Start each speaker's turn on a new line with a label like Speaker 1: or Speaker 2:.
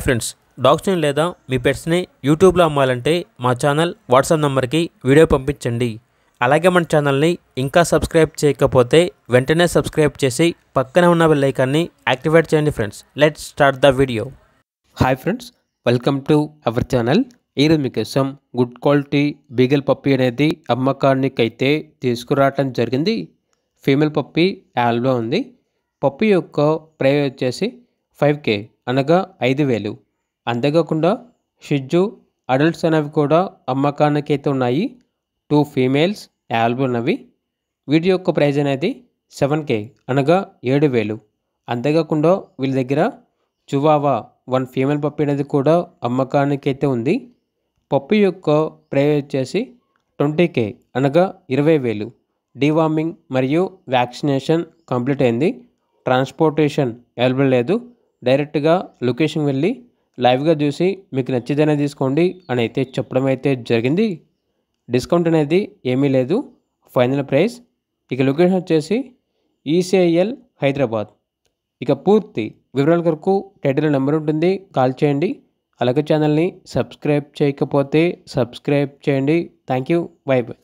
Speaker 1: Friends, డాగ్స్ని లేదా మీ పెట్స్ని యూట్యూబ్లో అమ్మాలంటే మా ఛానల్ వాట్సాప్ నెంబర్కి వీడియో పంపించండి. అలాగే మన ఛానల్ని ఇంకా సబ్స్క్రైబ్ చేయకపోతే వెంటనే సబ్స్క్రైబ్ చేసి పక్కన ఉన్న బెల్ ఐకాన్ని యాక్టివేట్ చేయండి. Friends, let's start the video.
Speaker 2: Hi friends, welcome to our channel. ఈరోజు మీకోసం గుడ్ క్వాలిటీ బీగల్ పప్పీ అనేది అమ్మకానికి అయితే తీసుకురావటం జరిగింది. ఫీమేల్ పప్పీ యాల్బా ఉంది. పప్పీ యొక్క ప్రైస్ వచ్చేసి 5K అనగా 5,000. అంతేకాకుండా షిజ్జు అడల్ట్స్ అనేవి కూడా అమ్మకానికి అయితే ఉన్నాయి. 2 ఫీమేల్స్ యాల్బా ఉన్నవి. వీటి యొక్క ప్రైస్ అనేది 7K అనగా 7,000. అంతేకాకుండా వీళ్ళ దగ్గర చువావా 1 ఫీమేల్ పప్పీ అనేది కూడా అమ్మకానికి అయితే ఉంది. పప్పీ యొక్క ప్రైస్ వచ్చేసి 20K అనగా 20,000. డీవార్మింగ్ మరియు వ్యాక్సినేషన్ కంప్లీట్ అయింది. ట్రాన్స్పోర్టేషన్ అవైలబుల్ లేదు. డైరెక్ట్గా లొకేషన్ వెళ్ళి లైవ్గా చూసి మీకు నచ్చితేనే తీసుకోండి అని అయితే చెప్పడం అయితే జరిగింది. డిస్కౌంట్ అనేది ఏమీ లేదు. Final price. ఇక లొకేషన్ వచ్చేసి ఈసీఐఎల్ హైదరాబాద్. ఇక పూర్తి వివరాల కొరకు టైటిల్ నెంబర్ ఉంటుంది, కాల్ చేయండి. అలాగే ఛానల్ని సబ్స్క్రైబ్ చేయకపోతే సబ్స్క్రైబ్ చేయండి. Thank you. By by.